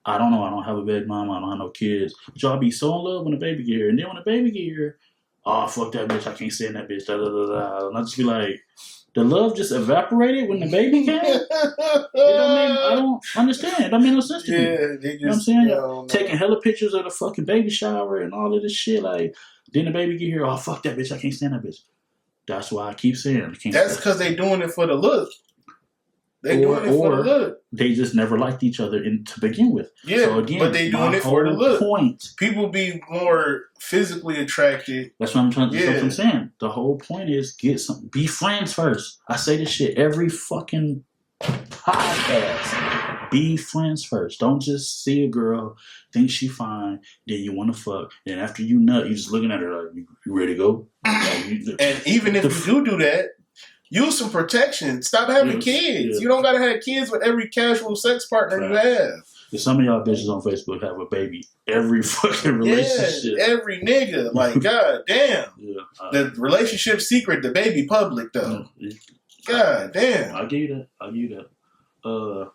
I don't know. I don't have a baby mama. I don't have no kids. But y'all be so in love when the baby get here. And then when the baby get here, oh, fuck that bitch. I can't stand that bitch. Da, da, da, da. And I just be like, the love just evaporated when the baby came? I don't understand. It don't make no sense to me. You know what I'm saying? Taking hella pictures of the fucking baby shower and all of this shit. Like, then the baby get here. Oh, fuck that bitch. I can't stand that bitch. That's why I keep saying it. That's because they doing it for the look. They doing it for the look. They just never liked each other to begin with. Yeah, so again, but they doing it for the look. People be more physically attracted. That's what I'm trying to. That's what I'm saying. The whole point is be friends first. I say this shit every fucking podcast. Be friends first. Don't just see a girl, think she fine, then you want to fuck, and after you nut, you just looking at her like, you ready to go? And even if you do that, use some protection. Stop having kids. You don't gotta have kids with every casual sex partner you have. Some of y'all bitches on Facebook have a baby every fucking relationship. Yeah, every nigga. Like, god damn. The relationship secret, the baby public though. God damn. I'll give you that.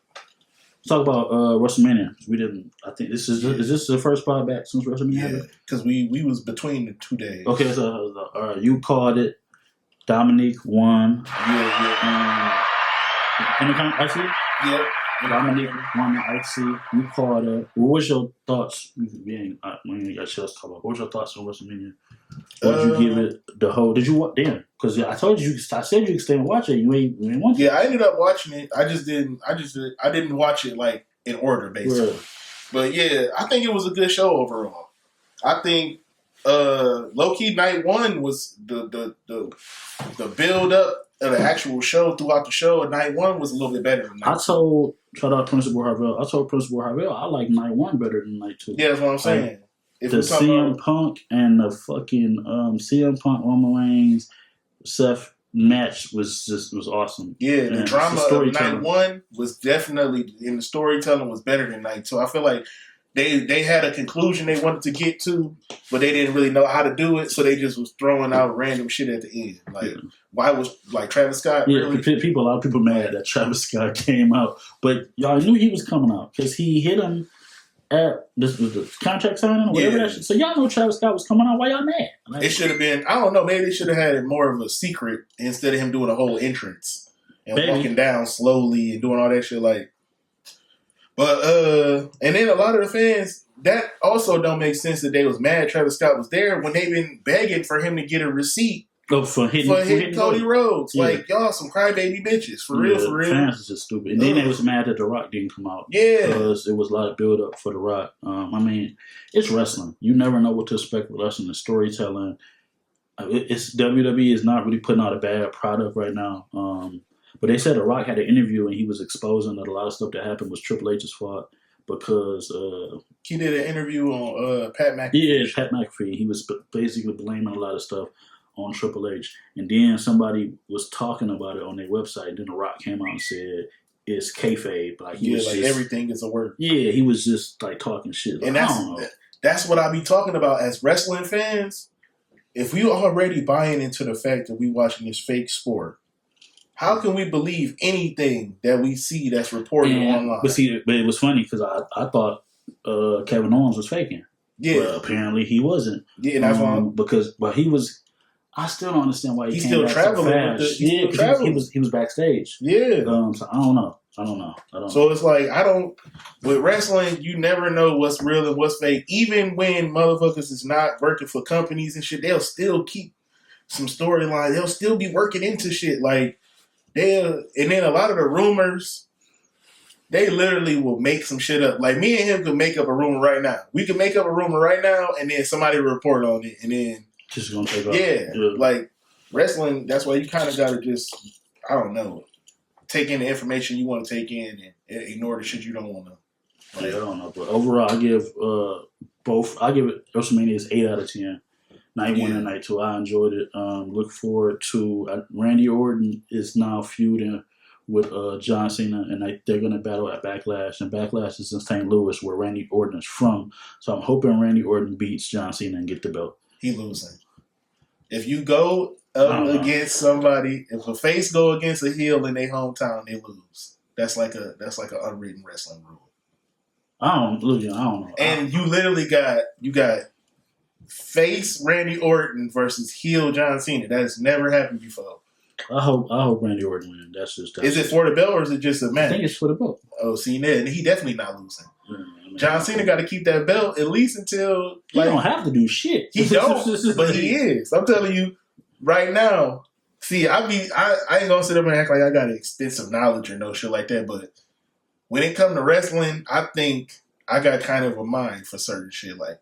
Talk about WrestleMania. We didn't. I think this is this the first pod back since WrestleMania? Yeah, because we was between the 2 days. Okay, so you called it. Dominique won. Yeah. IC? Yep. Dominique won the IC. You called it. What was your thoughts? We ain't got a chance to talk about. What was your thoughts on WrestleMania? What did you give it the whole? Did you watch? Damn, because I told you. I said you could stay and watch it. You ain't watch it. Yeah, I ended up watching it. I didn't watch it like in order, basically. Right. But yeah, I think it was a good show overall. I think low key night one was the build up of the actual show throughout the show. And night one was a little bit better than night two. Shout out Principal Harvell. I told Principal Harvell I like night one better than night two. Yeah, that's what I'm saying. Like, the CM Punk and the fucking CM Punk Roman Reigns Seth match was awesome. Yeah, the drama of night one was definitely, in the storytelling, was better than night two. I feel like they had a conclusion they wanted to get to, but they didn't really know how to do it, so they just was throwing out random shit at the end. Like, why was like Travis Scott? Yeah, really? a lot of people mad that Travis Scott came out, but y'all knew he was coming out because he hit him at this was the contract signing or whatever that shit. So y'all know Travis Scott was coming out. Why y'all mad? Like, it should have been, I don't know, maybe they should have had it more of a secret instead of him doing a whole entrance and walking down slowly and doing all that shit. Like, but and then a lot of the fans, that also don't make sense that they was mad Travis Scott was there when they've been begging for him to get a receipt for hitting Cody Rhodes. Yeah. Like, y'all some crybaby bitches. For real. Fans is just stupid. And then they was mad that The Rock didn't come out. Yeah. Because it was a lot of build up for The Rock. I mean, it's wrestling. You never know what to expect with wrestling and storytelling. It's WWE is not really putting out a bad product right now. But they said The Rock had an interview and he was exposing that a lot of stuff that happened was Triple H's fault because he did an interview on Pat McAfee. Yeah, Pat McAfee. He was basically blaming a lot of stuff on Triple H. And then somebody was talking about it on their website. Then The Rock came out and said it's kayfabe. Like he was like just, everything is a word. Yeah, he was just like talking shit. Like, and that's what I be talking about as wrestling fans. If we already buying into the fact that we watching this fake sport, how can we believe anything that we see that's reported online? But it was funny because I thought Kevin Owens was faking. Yeah, but apparently he wasn't. Yeah, and that's why he was. I still don't understand why he's still traveling. He was backstage. Yeah. So I don't know. So it's like with wrestling, you never know what's real and what's fake. Even when motherfuckers is not working for companies and shit, they'll still keep some storyline. They'll still be working into shit like. And then a lot of the rumors, they literally will make some shit up. Like me and him could make up a rumor right now. We could make up a rumor right now, and then somebody will report on it, and then just gonna take off. Yeah, like wrestling. That's why you kind of gotta just, I don't know, take in the information you want to take in and ignore the shit you don't want to. Like, I don't know, but overall, I give both. I give it WrestleMania is 8 out of 10. Night 1 and night 2, I enjoyed it. Look forward to Randy Orton is now feuding with John Cena, and they're going to battle at Backlash. And Backlash is in St. Louis, where Randy Orton is from. So I'm hoping Randy Orton beats John Cena and get the belt. He losing. If you go against somebody, if a face go against a heel in their hometown, they lose. That's like an unwritten wrestling rule. I don't know. And you literally got face Randy Orton versus heel John Cena. That has never happened before. I hope Randy Orton wins. That's is it for the belt or is it just a match? I think it's for the belt. Oh, see, and he definitely not losing. John Cena got to keep that belt at least until he don't have to do shit. He don't, but he is. I'm telling you right now. See, I ain't gonna sit up and act like I got extensive knowledge or no shit like that. But when it comes to wrestling, I think I got kind of a mind for certain shit. Like,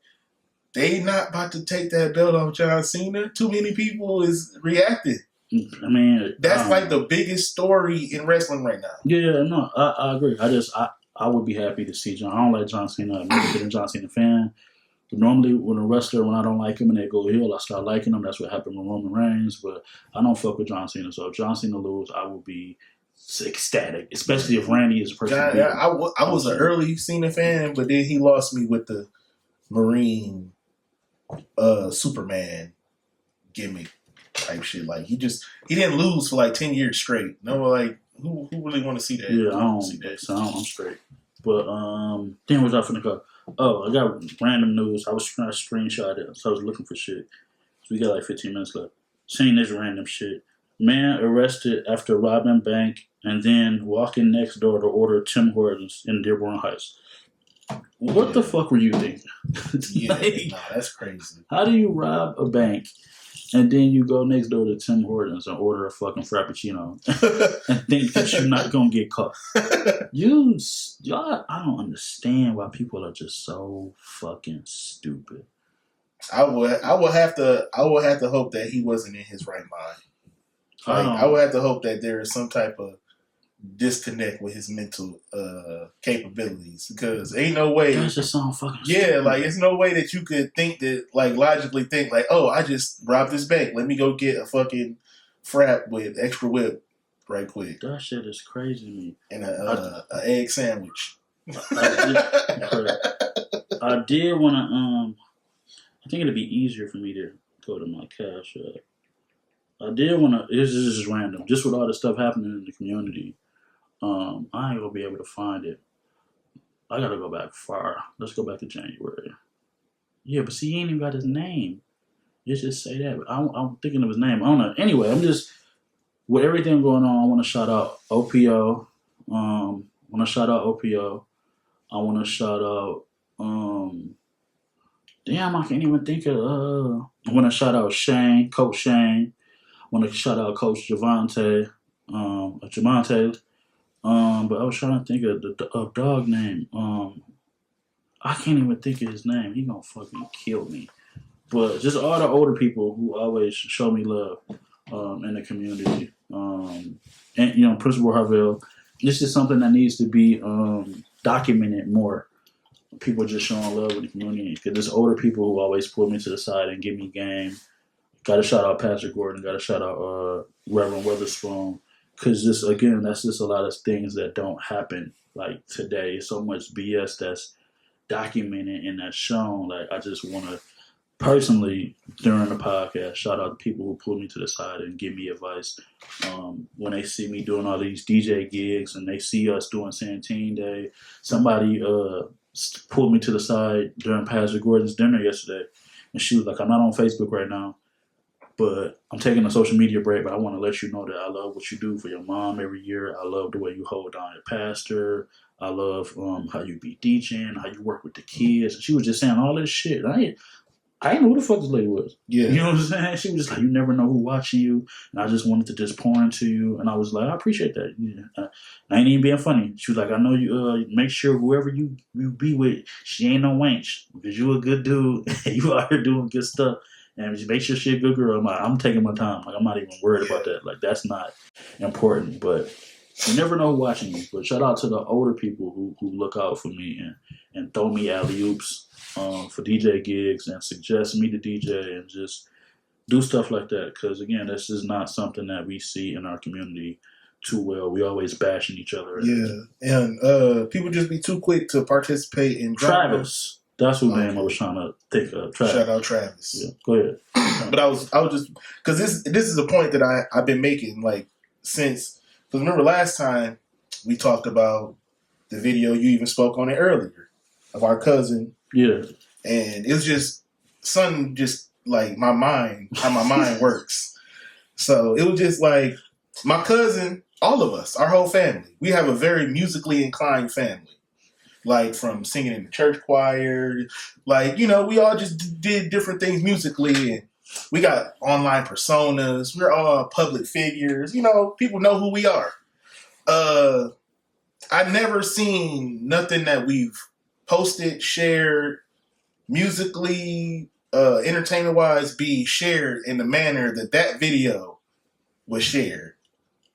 they not about to take that belt off John Cena. Too many people is reacting. I mean, that's like the biggest story in wrestling right now. Yeah, no, I agree. I would be happy to see John. I don't like John Cena. I've never been a John Cena fan. But normally, when I don't like him and they go heel, I start liking him. That's what happened with Roman Reigns. But I don't fuck with John Cena. So if John Cena lose, I will be ecstatic, especially if Randy is a person. I was an early Cena fan, but then he lost me with the Marine Superman gimmick type shit. Like he didn't lose for like 10 years straight. No, like who really want to see that? Yeah, I don't see that. So I'm straight. But then was I finna go? Oh, I got random news. I was trying to screenshot it, so I was looking for shit. So we got like 15 minutes left. Seeing this random shit. Man arrested after robbing bank and then walking next door to order Tim Hortons in Dearborn Heights. What the fuck were you thinking? Yeah, Like, nah, that's crazy. how do you rob a bank and then you go next door to Tim Hortons and order a fucking frappuccino and think that you're not gonna get caught? Y'all, I don't understand why people are just so fucking stupid. I would have to hope that he wasn't in his right mind. I would have to hope that there is some type of disconnect with his mental capabilities, because ain't no way. That's just so fucking Yeah, stupid. like it's no way that you could think that, like, logically think like, oh, I just robbed this bank. Let me go get a fucking frap with extra whip right quick That shit is crazy to me. and a egg sandwich. I did want to. I think it'd be easier for me to go to my cash app. I did want to. This is just random. Just with all the stuff happening in the community, I ain't gonna be able to find it. I gotta go back far. Let's go back to January. Yeah, but see, he ain't even got his name. You just say that. But I'm thinking of his name. I don't know. Anyway, I'm just with everything going on. I want to shout out OPO. I want to shout out OPO. I want to shout out. Damn, I can't even think of. I want to shout out Shane, Coach Shane. I want to shout out Coach Javante. Javante. But I was trying to think of the dog name. I can't even think of his name. He gonna fucking kill me. But just all the older people who always show me love in the community. And Principal Harville. This is something that needs to be documented more. People just showing love in the community. Because there's older people who always pull me to the side and give me game. Got to shout out Pastor Gordon. Got to shout out Reverend Witherspoon. Because that's just a lot of things that don't happen like today. So much BS that's documented and that's shown. Like, I just want to personally, during the podcast, shout out to people who pull me to the side and give me advice. When they see me doing all these DJ gigs and they see us doing Santine Day, somebody pulled me to the side during Pastor Gordon's dinner yesterday, and she was like, "I'm not on Facebook right now, but I'm taking a social media break, but I want to let you know that I love what you do for your mom every year. I love the way you hold down your pastor. I love how you be DJing, how you work with the kids." And she was just saying all this shit. I didn't know who the fuck this lady was. Yeah. You know what I'm saying? She was just like, you never know who's watching you. And I just wanted to just pour into you. And I was like, I appreciate that. Yeah. I ain't even being funny. She was like, I know you make sure whoever you be with, she ain't no wench. Because you a good dude. You out here doing good stuff. And just make sure she a good girl. I'm taking my time. Like, I'm not even worried about that. Like, that's not important. But you never know who's watching you. But shout out to the older people who look out for me and throw me alley-oops. For DJ gigs and suggest me to DJ and just do stuff like that. Because, again, this is not something that we see in our community too well. We always bashing each other. Yeah. And people just be too quick to participate in drama. Travis. That's whose name I was trying to think of. Travis. Shout out Travis. Yeah, go ahead. But I was just, because this is a point that I've been making, like, since, because remember last time we talked about the video, you even spoke on it earlier, of our cousin. Yeah. And it was just something, just like how my mind works. So it was just like my cousin, all of us, our whole family, we have a very musically inclined family. Like from singing in the church choir, like, we all just did different things musically. And we got online personas. We're all public figures. People know who we are. I've never seen nothing that we've posted, shared, musically, entertainment-wise, be shared in the manner that video was shared.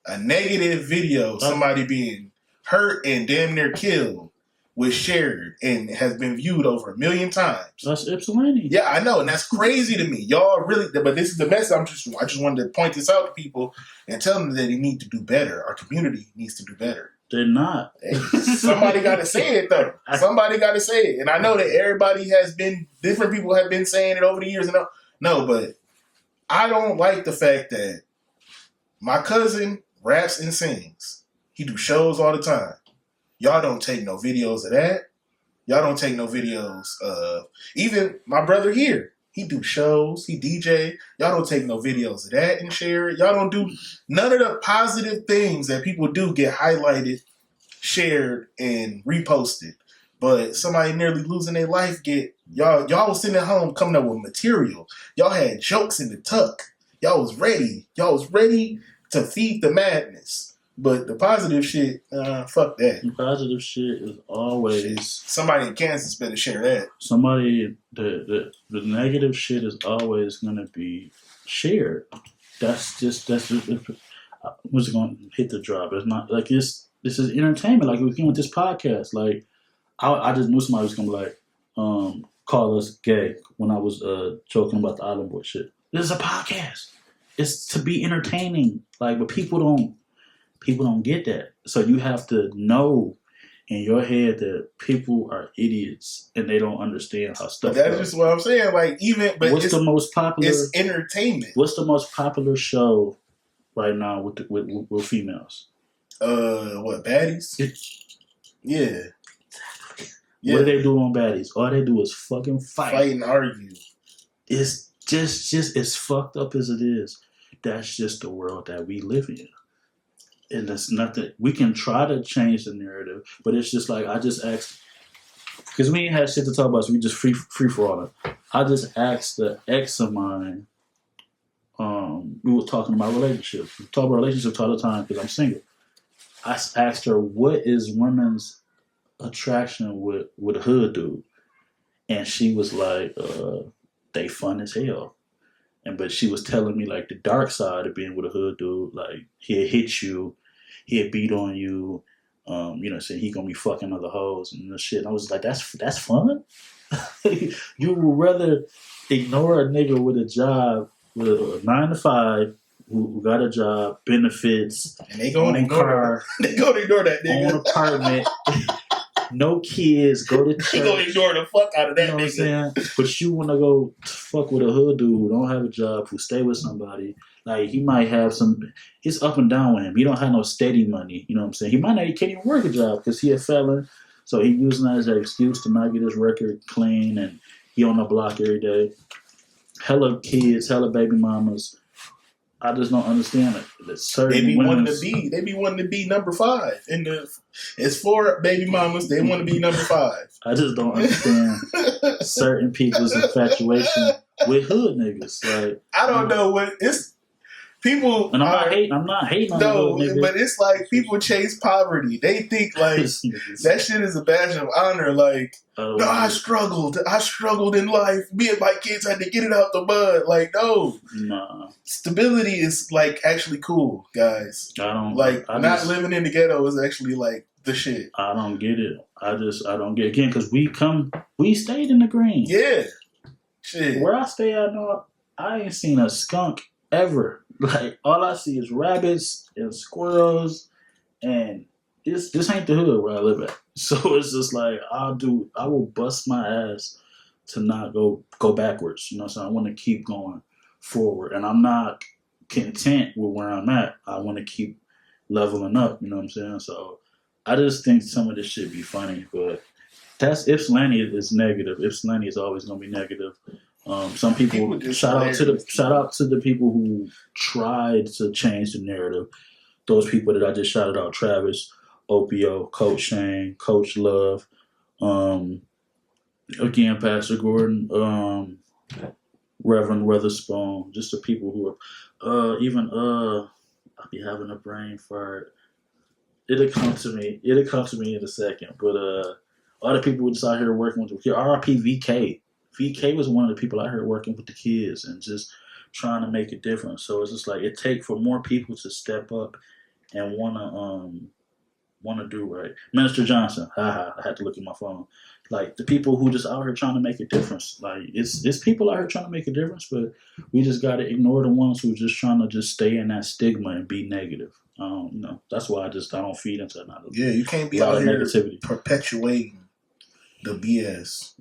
A negative video, somebody being hurt and damn near killed, was shared and has been viewed over 1 million times. That's Ypsilanti. Yeah, I know, and that's crazy to me. Y'all really, but this is the message. I just wanted to point this out to people and tell them that they need to do better. Our community needs to do better. They're not. Hey, somebody got to say it, though. Somebody got to say it. And I know that different people have been saying it over the years. No, but I don't like the fact that my cousin raps and sings. He do shows all the time. Y'all don't take no videos of that. Y'all don't take no videos of even my brother here. He do shows, he DJ. Y'all don't take no videos of that and share it. Y'all don't do none of the positive things that people do get highlighted, shared, and reposted. But somebody nearly losing their life y'all was sitting at home coming up with material. Y'all had jokes in the tuck. Y'all was ready. Y'all was ready to feed the madness. But the positive shit, fuck that. The positive shit is always Shit. Somebody in Kansas better share that. somebody. The negative shit is always gonna be shared. That's just what's going to hit the drop. It's not like this is entertainment. Like we came with this podcast. Like I just knew somebody was gonna be like call us gay when I was joking about the Island Boy shit. This is a podcast. It's to be entertaining. Like, but people don't get that. So you have to know in your head that people are idiots and they don't understand how stuff. But that's goes. just what I'm saying. Like What's the most popular? It's entertainment. What's the most popular show right now with females? What baddies? Yeah. What do they do on baddies? All they do is fucking Fight and argue. It's just as fucked up as it is. That's just the world that we live in. And it's nothing. We can try to change the narrative, but it's just like I just asked because we ain't had shit to talk about, so we just free for all that. I just asked the ex of mine. We were talking about relationships. We talk about relationships all the time because I'm single. I asked her, "What is women's attraction with a hood dude?" And she was like, "They fun as hell." But she was telling me like the dark side of being with a hood dude, like he'll hit you, he'll beat on you, saying he gonna be fucking other hoes and shit. And I was like, that's fun. You would rather ignore a nigga with a job, with a 9 to 5, who got a job, benefits, and they gonna ignore they gonna ignore that nigga. Own apartment. No kids, go to church. He gonna ignore the fuck out of that nigga. You know what I'm saying? But you wanna go fuck with a hood dude who don't have a job, who stay with somebody. Like he might have it's up and down with him. He don't have no steady money. You know what I'm saying? He might not, he can't even work a job because he a felon. So he using that as an excuse to not get his record clean and he on the block every day. Hella kids, hella baby mamas. I just don't understand it. That certain they be wanting to be number 5 it's 4 baby mamas. They want to be number 5. I just don't understand certain people's infatuation with hood niggas. Like I don't know what it's. People and I'm not hating on no, hood niggas. But it's like people chase poverty. They think like that shit is a badge of honor. Like, no, I struggled in life. Me and my kids had to get it out the mud. Like, no, nah. Stability is like actually cool, guys. Not living in the ghetto is actually like the shit. I don't get it. I don't get it. Again, because we stayed in the green. Yeah, shit. Where I stay at, I ain't seen a skunk ever. Like all I see is rabbits and squirrels, and this ain't the hood where I live at. So it's just like I will bust my ass to not go backwards. You know what I'm saying? I want to keep going forward, and I'm not content with where I'm at. I want to keep leveling up. You know what I'm saying? So I just think some of this shit be funny, but that's if Slaney is negative. If Slaney is always gonna be negative. Some people shout out to the people who tried to change the narrative. Those people that I just shouted out: Travis, Opio, Coach Shane, Coach Love, again Pastor Gordon, Reverend Weatherspoon. Just the people who are I'll be having a brain fart. It'll come to me in a second. But all the people who just out here working with RIP VK. VK was one of the people I heard working with the kids and just trying to make a difference. So it's just like it takes for more people to step up and wanna do right. Minister Johnson, I had to look at my phone. Like the people who just out here trying to make a difference. Like it's people out here trying to make a difference, but we just gotta ignore the ones who are just trying to just stay in that stigma and be negative. That's why I don't feed into that. Yeah, you can't be out here negativity. Perpetuating the BS.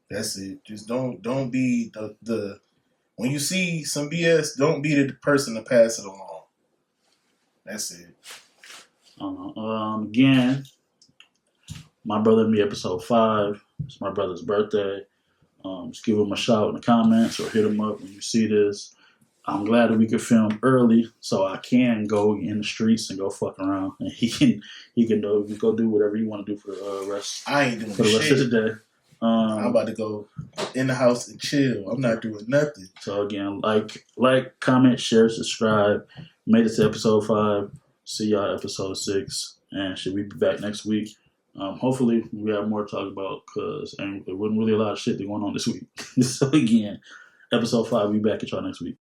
That's it. Just don't be the when you see some BS, don't be the person to pass it along. That's it. Again, my brother and me, episode 5. It's my brother's birthday. Just give him a shout in the comments or hit him up when you see this. I'm glad that we could film early so I can go in the streets and go fuck around, and he can go do whatever he want to do for the rest. I ain't doing for the rest shit. of the day. I'm about to go in the house and chill. I'm not doing nothing. So again, like, comment, share, subscribe. Made it to episode 5. See y'all episode 6, and should we be back next week? Hopefully we have more to talk about because there wasn't really a lot of shit going on this week. So again, episode 5. We back at y'all next week.